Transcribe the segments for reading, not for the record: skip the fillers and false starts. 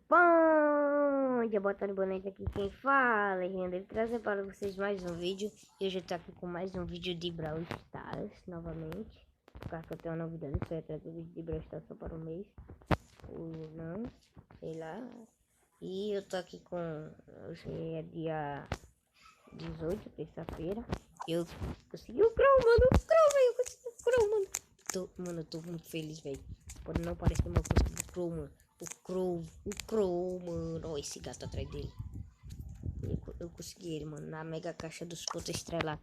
Bom dia, boa tarde, boa noite, aqui quem fala, Legenda, trazer para vocês mais um vídeo. E hoje eu tô aqui com mais um vídeo de Brawl Stars, novamente. Por causa que eu tenho uma novidade, eu ia trazer vídeo de Brawl Stars só para um mês. Ou não, sei lá. E eu tô aqui com, hoje é dia 18, terça-feira. Eu consegui o Crow, mano, o Crow, velho, eu consegui o Crow, mano. Mano, eu tô muito feliz, velho. Pode não parecer, mas eu consegui o Crow, mano. O Crow, mano. Olha esse gato atrás dele. Eu consegui ele, mano. Na mega caixa dos pontos estrela.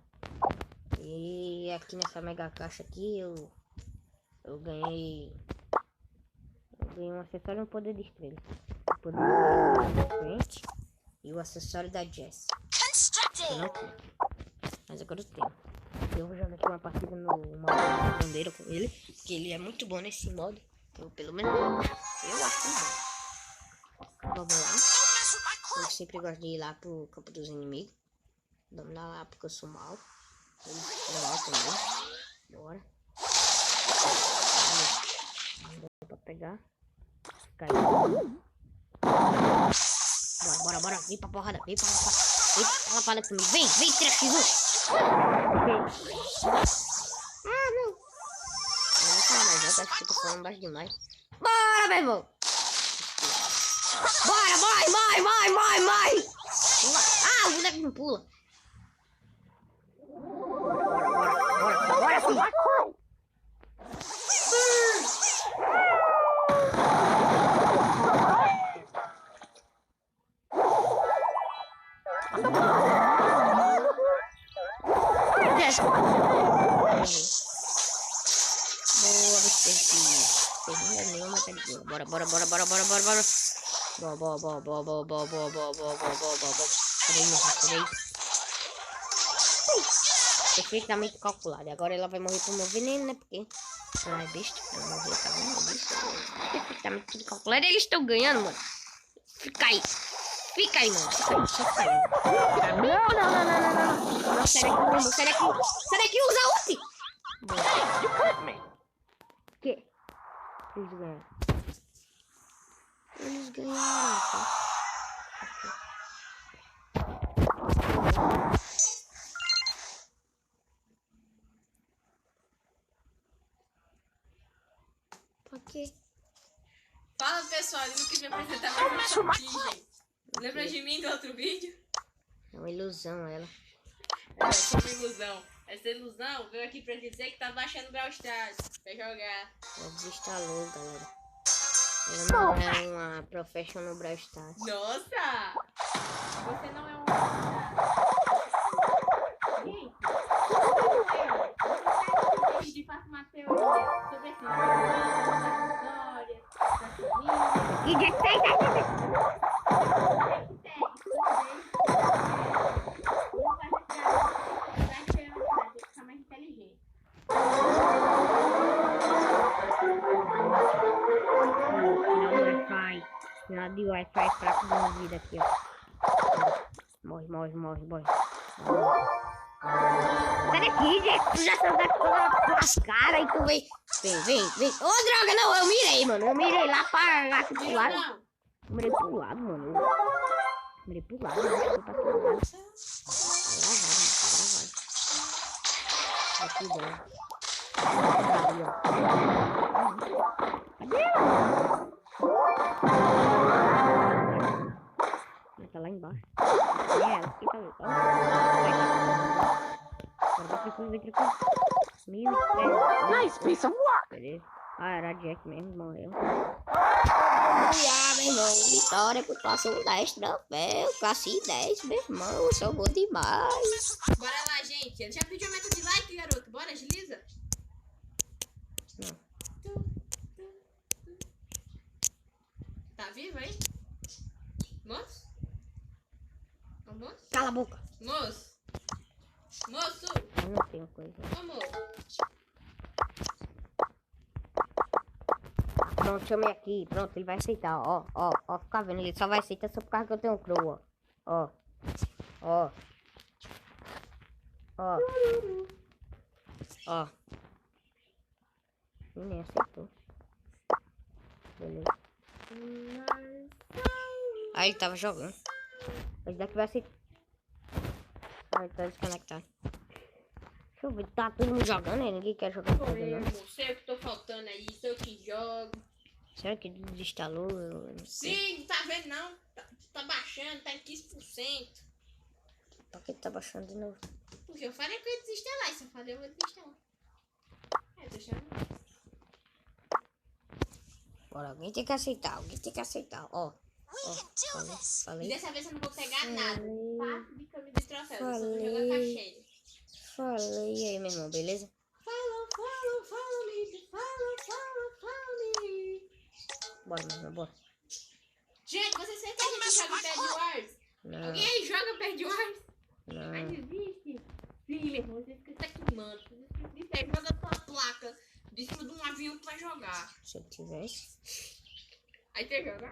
E aqui nessa mega caixa aqui eu ganhei. Eu ganhei um acessório e um poder de estrela. O poder de frente e o acessório da Jess. Eu não tinha. Mas agora eu tenho. Eu vou jogar aqui uma partida no modo bandeira com ele. Que ele é muito bom nesse modo. Eu, pelo menos eu acho bom. Vamos lá. Eu sempre gosto de ir lá pro campo dos inimigos. Dominar lá porque eu sou mal. Eu sou mal também. Bora. Não deu pra pegar. Caiu. Bora. Vem pra porrada. Vem pra lapada comigo. Vem, 3x1. Ah, não. Eu vou falar mais alto, acho que eu tô falando baixo demais. Bora, meu irmão. Bora, vai. Ah, o boneco não pula. Bora sim. Boa, você nenhuma tá de boa. Bora. Boa. Peraí. Perfeitamente calculado. Agora ela vai morrer por meu veneno, né? Porque ela é besta. Ela morreu, tá vendo? Perfeitamente calculado. Eles estão ganhando, mano. Fica aí, mano. Só fica aí. Não, sai daqui, usa ult. O quê? Eles ganharam, tá? Por quê? Fala, pessoal, eu não quis me apresentar mais pra aqui, gente. Lembra de mim do outro vídeo? É uma ilusão ela. É só uma ilusão. Essa ilusão veio aqui pra dizer que tá baixando Brawl Stars pra jogar. Ela desinstalou, galera. Ela não é uma professional Brawl Stars. Nossa! Você não é um... Gente, você de fato uma teoria sobre esse jogo, da história, da família. E de Final de Wi-Fi fraco da vida aqui, ó. Morre. Sai daqui, gente. Tu já saiu daqui toda lascada e tu vem. Vem. Ô, droga, não. Eu mirei, mano. Eu mirei lá para aqui pro lado. Eu mirei pro lado, mano. Mirei pro lado. Eu pra todo lado. Vai. Aqui, bom. Ali, ó. Cadê ela? Tá lá embaixo. É ela que tá ali. Agora vai tranquilo. 1003. Nice piece of work! Beleza. Ah, era a Jack mesmo, morreu. Meu irmão. Vitória por classe 10 troféu. Classe 10, meu irmão. Eu sou bom demais. Bora lá, gente. Ele já pediu a meta de like, garoto. Bora, agiliza. Não. Tá vivo aí? Moço? Ô, moço? Cala a boca. Moço? Eu não tenho coisa. Ô, moço? Pronto, chamei aqui. Pronto, ele vai aceitar. Ó, fica vendo. Ele só vai aceitar só por causa que eu tenho um crow, ó. Ele nem aceitou. Beleza. Aí ele tava jogando. Esse daqui vai ser... Ai, tá desconectado. Deixa eu ver, tá todo mundo jogando, né? Ninguém quer jogar com ele, não. Sei o que tô faltando aí, sei o que jogo. Será que ele desinstalou? Eu não sei. Sim, não tá vendo não? Tá baixando, tá em 15%. Por que tá baixando de novo? Porque eu falei que eu ia desinstalar, e se eu falei eu vou desinstalar. É, tô chamando. Bora, alguém tem que aceitar, ó. E Falei. dessa vez eu não vou pegar nada. Passo de camisa de troféu, eu só vou jogar caixeira. Falei aí, meu irmão, beleza? Follow me. Bora, meu irmão, bora. Gente, você sempre que a gente joga Bad Wars? Não, Alguém aí joga Bad Wars? Ai, não. desiste. Sim, meu irmão, você fica aqui, mano. Você joga tua placa de cima de um avião que vai jogar. Se eu tivesse... Aí você joga.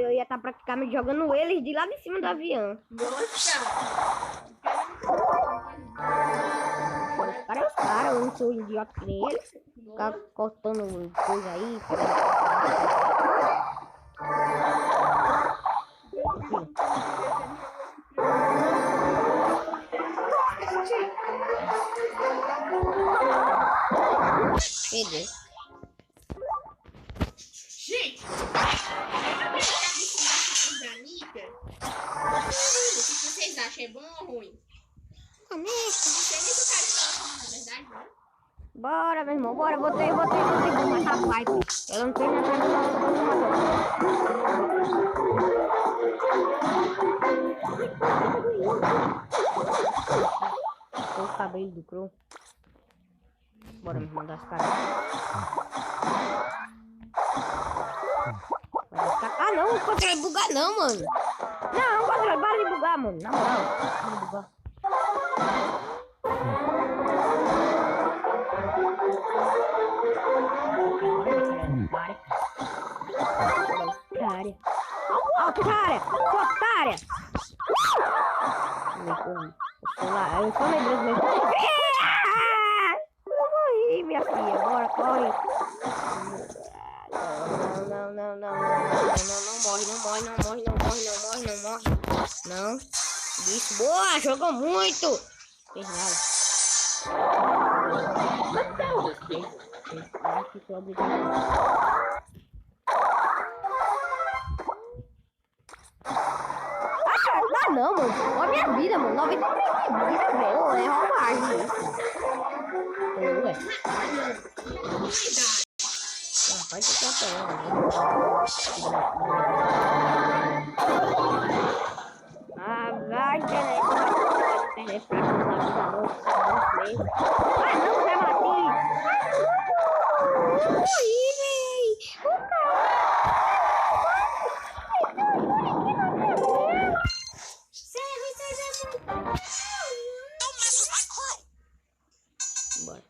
Eu ia estar praticamente jogando eles de lá de cima do avião. Nossa! Os caras, eu não sou idiota que nem eles. Ficar cortando coisa aí. Entendeu? Gente! O que vocês acham? É bom ou ruim? Não sei nem se o cara fala, na verdade, né? Bora, meu irmão, bora. Botei matar a pipe. Eu não tenho nada o cabelo do Crow. Bora, meu irmão, das caras. Ah, não, o controle bugar não, mano. Não, o controle, para de bugar, mano. Na moral, para de bugar. Otária! Otária! Eu sou medroso mesmo. Eu morri, minha filha. Bora, corre. Não morre. Não. Isso, boa, jogou muito. Fez nada. Ah, não, mano. Olha a minha vida, mano. 93 de vida, velho. É roubagem isso. Ué. Pode ficar vai, internet pra ah, não, já matei. Morri, véi. Bora.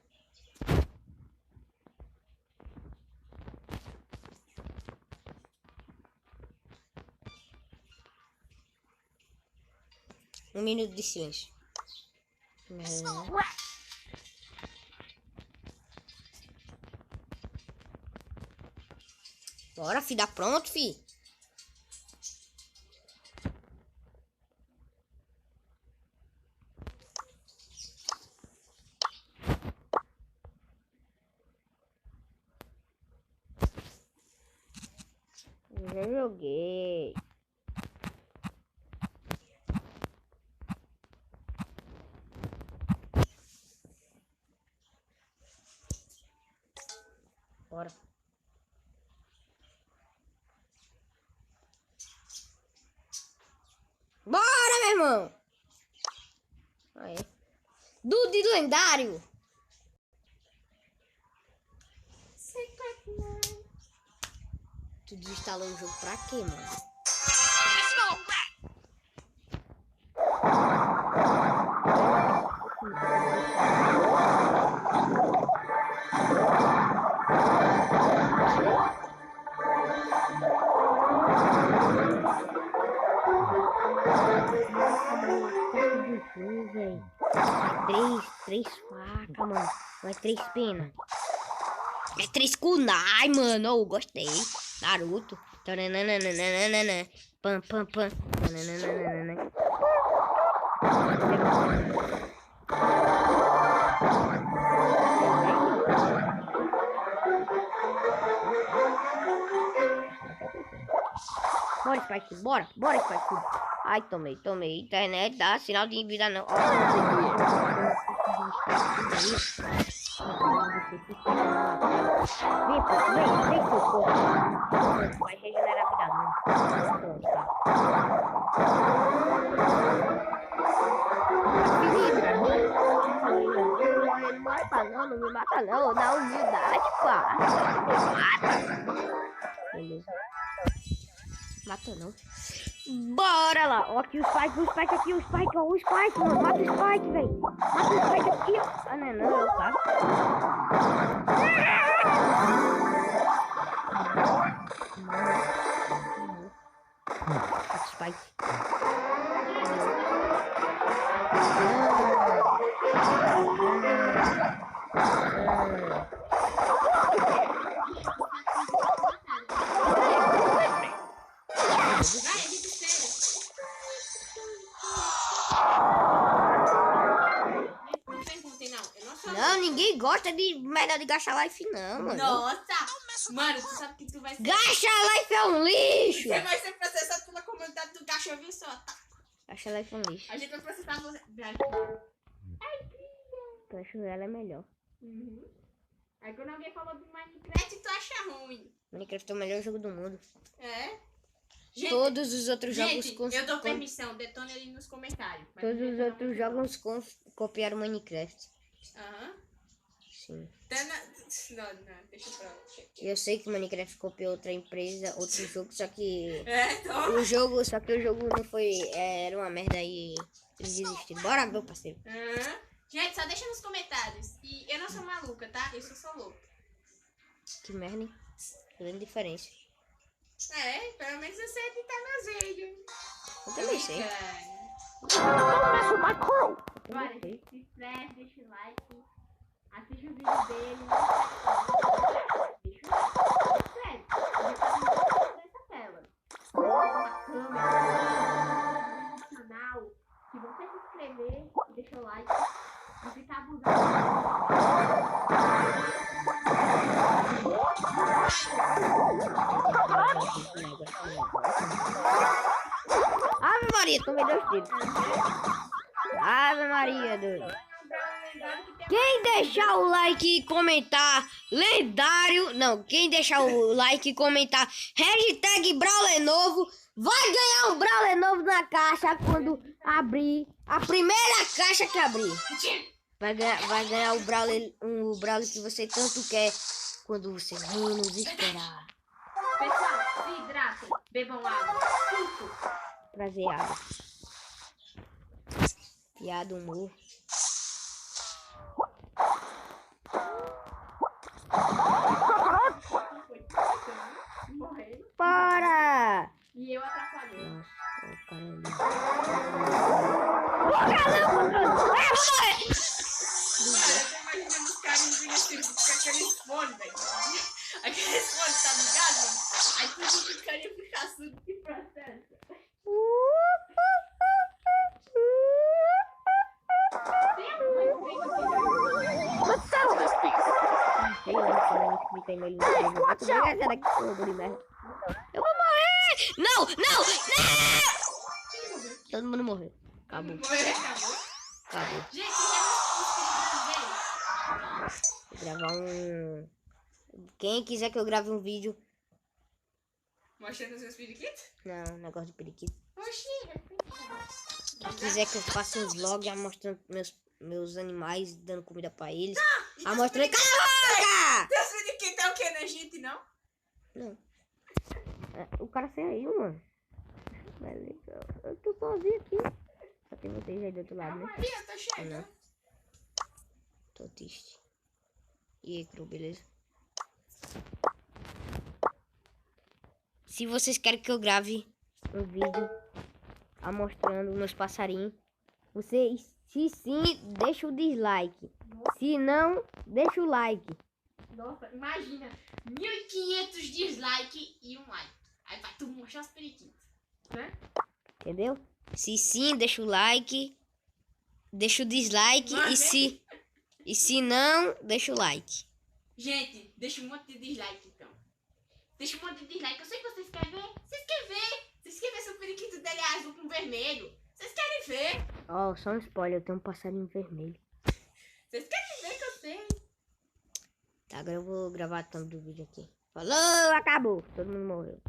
Um minuto de silêncio. Bora, fi, dá pronto, fi. Já joguei. Bora. Bora, meu irmão. Aí. Dude lendário. Tu desinstalou o jogo pra quê, mano? Três facas, mano. Não é 3 penas. É 3 kunai, mano. Oh, gostei. Naruto. Tarananana. Pam, pam, pam. Tarananana. Bora, Spike, bora, Spike. Ai, tomei. Internet dá sinal de vida não. Vem, pô. Vai regenerar a vida não. Pronto, tá. Não me mata não, na humildade, pá. Beleza. Mata não. Bora lá. Ó, aqui o Spike, aqui, o Spike, mano. Mata o Spike, velho. Mata o Spike aqui, ó. Ah, não, eu tá. Mata o Spike. Não, ninguém gosta de merda de Gacha Life, não, mano. Nossa! Mano, tu sabe que tu vai ser... Gacha Life é um lixo! Você vai ser processado pela comunidade do Gacha, viu só? Gacha Life é um lixo. A gente vai processar você. Eu acho que ela é melhor. Uhum. Aí quando alguém falou do Minecraft, tu acha ruim. Minecraft é o melhor jogo do mundo. É? Gente, todos os outros jogos... eu dou permissão, detona ele nos comentários. Todos os outros jogos copiaram Minecraft. Aham. Sim. Não, deixa pra lá. Eu sei que o Minecraft copiou outra empresa, outro jogo, só que... Então... o jogo não foi... era uma merda e eles desistiram. Bora, meu parceiro. Gente, só deixa nos comentários. E eu não sou maluca, tá? Eu sou louca. Que merda, hein? Grande diferença. Pelo menos eu sei editar meus vídeos. Eu também sei. Bora, gente, se inscreve, deixa o like. Assiste o vídeo dele. Deixa o like. Se inscreve. Nessa tela. Uma câmera. No canal. Se você se inscrever e deixar o like. E ficar abusando. Ave Maria, tomei 2 tiros. Ave Maria, doido. Quem deixar o like e comentar lendário... Não, quem deixar o like e comentar hashtag Brawler Novo vai ganhar um Brawler Novo na caixa quando abrir. A primeira caixa que abrir. Vai ganhar o Brawler que você tanto quer quando você menos esperar. Pessoal, se hidratem, bebam água. Suco. Trazer água. Piada, humor. Para! E eu atrapalhei. Nossa, caramba. Cara, eu tô imaginando os caras assim, com aqueles fones, velho. Aqueles fones, tá ligado, mano? Aí tudo que os caras iam ficar surdo que processa. Tem alguma coisa Eu vou morrer! Não! Todo mundo morreu. Acabou. Acabou. Gente, Vou gravar Quem quiser que eu grave um vídeo... mostrando os meus periquitos? Não, negócio de periquito. Oxi, Quem quiser que eu faça um vlog mostrando meus animais, dando comida pra eles. Mostrando... Cala a boca! Deus periquitos é o que, né, gente, não? Não. O cara saiu, mano. Beleza. Eu tô sozinho aqui. Só tem vocês aí do outro lado, né? Maria, eu tô chegando. Não. Tô triste. E aí, Cru, beleza? Se vocês querem que eu grave um vídeo mostrando meus passarinhos, vocês, se sim, deixa o dislike. Se não, deixa o like. Nossa, imagina, 1.500 dislikes e um like. Aí vai tu mostrar os periquitos, né? Entendeu? Se sim, deixa o like. Deixa o dislike. Mas, E se não, deixa o like. gente, deixa um monte de dislike, então. Deixa um monte de dislike. Eu sei que vocês querem ver. Vocês querem ver? Vocês querem ver se o periquito dele é azul com vermelho? Vocês querem ver? Ó, só um spoiler, eu tenho um passarinho vermelho. Vocês querem ver que eu sei? Tá, agora eu vou gravar a thumb do vídeo aqui. Falou, acabou. Todo mundo morreu.